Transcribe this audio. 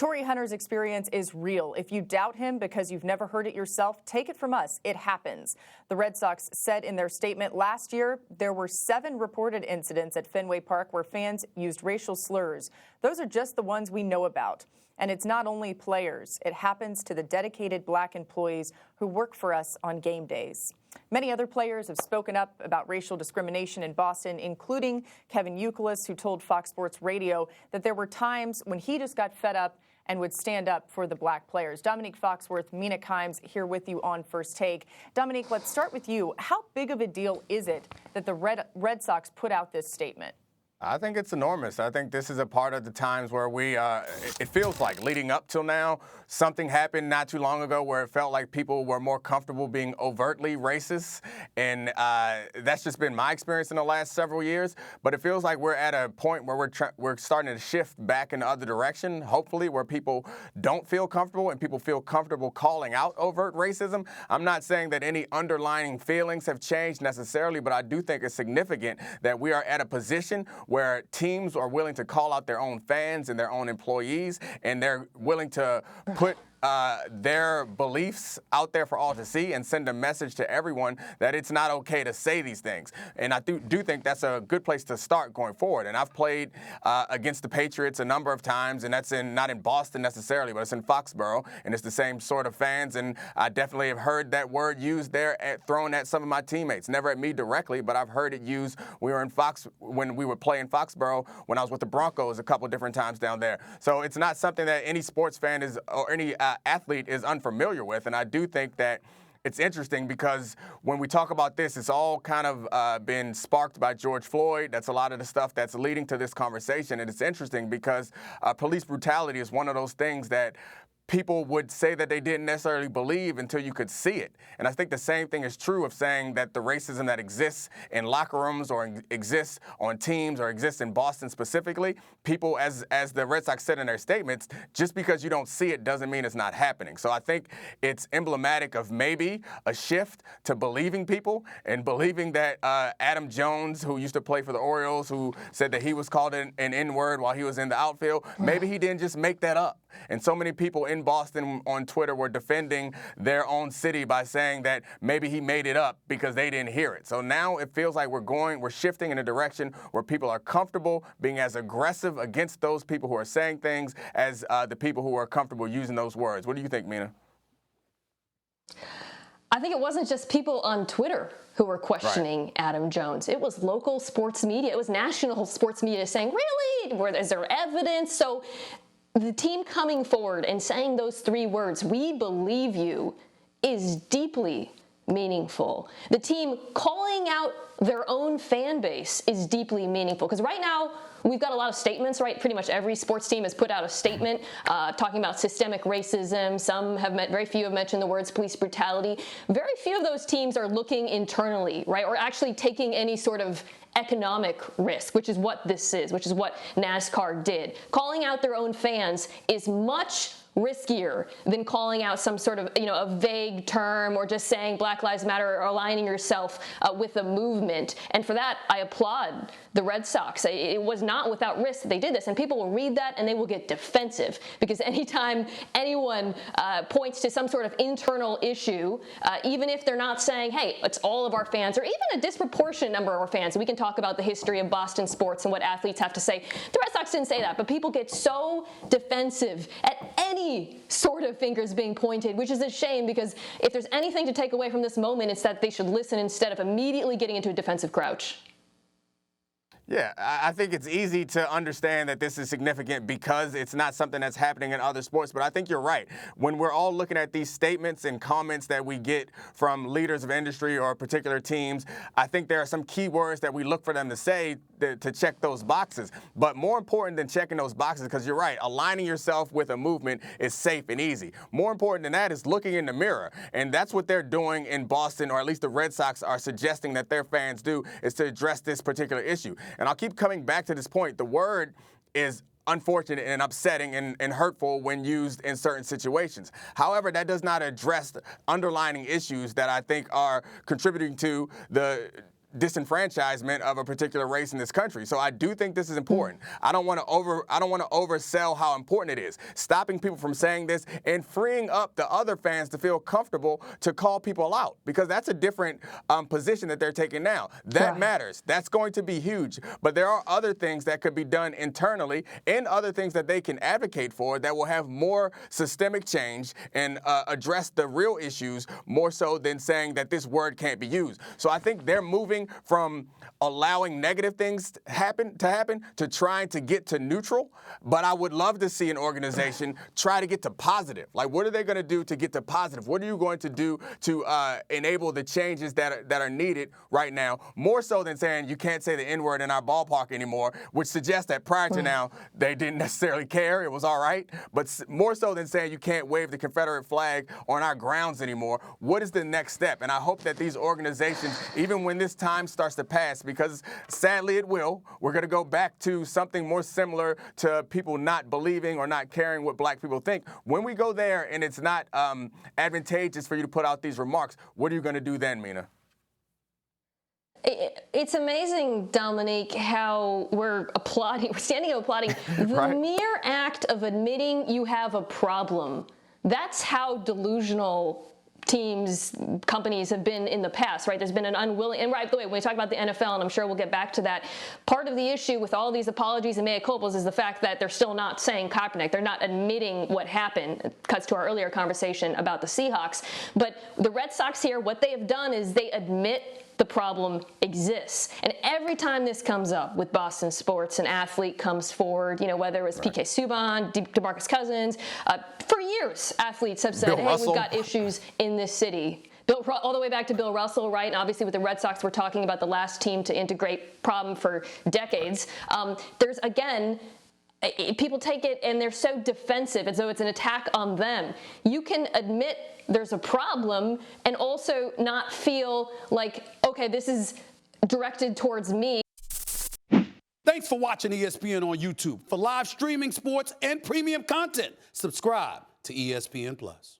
Torii Hunter's experience is real. If you doubt him because you've never heard it yourself, take it from us. It happens. The Red Sox said in their statement last year there were 7 reported incidents at Fenway Park where fans used racial slurs. Those are just the ones we know about. And it's not only players. It happens to the dedicated black employees who work for us on game days. Many other players have spoken up about racial discrimination in Boston, including Kevin Youkilis, who told Fox Sports Radio that there were times when he just got fed up and would stand up for the black players. Domonique Foxworth, Mina here with you on First Take. Domonique, let's start with you. How big of a deal is it that the Red Sox put out this statement? I think it's enormous. I think this is a part of the times where it feels like leading up till now, something happened not too long ago where it felt like people were more comfortable being overtly racist. And that's just been my experience in the last several years. But it feels like we're at a point where we're starting to shift back in the other direction, hopefully, where people don't feel comfortable and people feel comfortable calling out overt racism. I'm not saying that any underlying feelings have changed necessarily, but I do think it's significant that we are at a position where teams are willing to call out their own fans and their own employees, and they're willing to put their beliefs out there for all to see and send a message to everyone that it's not okay to say these things. And I do think that's a good place to start going forward. And I've played against the Patriots a number of times, and that's not in Boston necessarily, but it's in Foxborough, and it's the same sort of fans. And I definitely have heard that word used there, thrown at some of my teammates. Never at me directly, but I've heard it used when we were playing Foxborough when I was with the Broncos a couple different times down there. So it's not something that any sports fan or any athlete is unfamiliar with. And I do think that it's interesting because when we talk about this, it's all kind of been sparked by George Floyd. That's a lot of the stuff that's leading to this conversation. And it's interesting because police brutality is one of those things that people would say that they didn't necessarily believe until you could see it. And I think the same thing is true of saying that the racism that exists in locker rooms or exists on teams or exists in Boston specifically, people, as the Red Sox said in their statements, just because you don't see it doesn't mean it's not happening. So I think it's emblematic of maybe a shift to believing people and believing that Adam Jones, who used to play for the Orioles, who said that he was called an N-word while he was in the outfield, maybe he didn't just make that up. And so many people in Boston on Twitter were defending their own city by saying that maybe he made it up because they didn't hear it. So now it feels like we're shifting in a direction where people are comfortable being as aggressive against those people who are saying things as the people who are comfortable using those words. What do you think, Mina? I think it wasn't just people on Twitter who were questioning Adam Jones. It was local sports media. It was national sports media saying, really? Is there evidence? So the team coming forward and saying those 3 words, "we believe you," is deeply meaningful. The team calling out their own fan base is deeply meaningful because right now we've got a lot of statements, right? Pretty much every sports team has put out a statement talking about systemic racism. Very few have mentioned the words police brutality. Very few of those teams are looking internally, right? Or actually taking any sort of economic risk, which is what this is, which is what NASCAR did. Calling out their own fans is much riskier than calling out some sort of, a vague term or just saying Black Lives Matter or aligning yourself with a movement. And for that, I applaud the Red Sox. It was not without risk that they did this. And people will read that and they will get defensive because anytime anyone points to some sort of internal issue, even if they're not saying, hey, it's all of our fans or even a disproportionate number of our fans, we can talk about the history of Boston sports and what athletes have to say. The Red Sox didn't say that, but people get so defensive at any sort of fingers being pointed, which is a shame because if there's anything to take away from this moment, it's that they should listen instead of immediately getting into a defensive crouch. Yeah, I think it's easy to understand that this is significant because it's not something that's happening in other sports. But I think you're right. When we're all looking at these statements and comments that we get from leaders of industry or particular teams, I think there are some key words that we look for them to say to check those boxes. But more important than checking those boxes, because you're right, aligning yourself with a movement is safe and easy. More important than that is looking in the mirror. And that's what they're doing in Boston, or at least the Red Sox are suggesting that their fans do, is to address this particular issue. And I'll keep coming back to this point. The word is unfortunate and upsetting and hurtful when used in certain situations. However, that does not address the underlying issues that I think are contributing to the disenfranchisement of a particular race in this country. So I do think this is important. I don't want to oversell how important it is. Stopping people from saying this and freeing up the other fans to feel comfortable to call people out, because that's a different position that they're taking now. That matters. That's going to be huge. But there are other things that could be done internally and other things that they can advocate for that will have more systemic change and address the real issues more so than saying that this word can't be used. So I think they're moving from allowing negative things to happen to trying to get to neutral. But I would love to see an organization try to get to positive. Like, what are they going to do to get to positive? What are you going to do to enable the changes that are needed right now, more so than saying you can't say the N-word in our ballpark anymore, which suggests that prior to now they didn't necessarily care. It was all right. But more so than saying you can't wave the Confederate flag on our grounds anymore, what is the next step? And I hope that these organizations, even when this time starts to pass, because sadly it will, we're going to go back to something more similar to people not believing or not caring what black people think. When we go there and it's not advantageous for you to put out these remarks, what are you going to do then, Mina? It's amazing, Domonique, how we're standing and applauding the mere act of admitting you have a problem. That's how delusional teams, companies have been in the past, right? There's been an unwilling, and right, by the way, when we talk about the NFL, and I'm sure we'll get back to that, part of the issue with all these apologies and mea culpas is the fact that they're still not saying Kaepernick. They're not admitting what happened. It cuts to our earlier conversation about the Seahawks. But the Red Sox here, what they have done is they admit the problem exists. And every time this comes up with Boston sports, an athlete comes forward, whether it was PK Subban, DeMarcus Cousins, for years, athletes have said, hey, we've got issues in this city. All the way back to Bill Russell, right? And obviously with the Red Sox, we're talking about the last team to integrate problem for decades. There's, again, people take it and they're so defensive as though it's an attack on them. You can admit there's a problem and also not feel like, okay, this is directed towards me. Thanks for watching ESPN on YouTube. For live streaming sports and premium content, subscribe to ESPN+.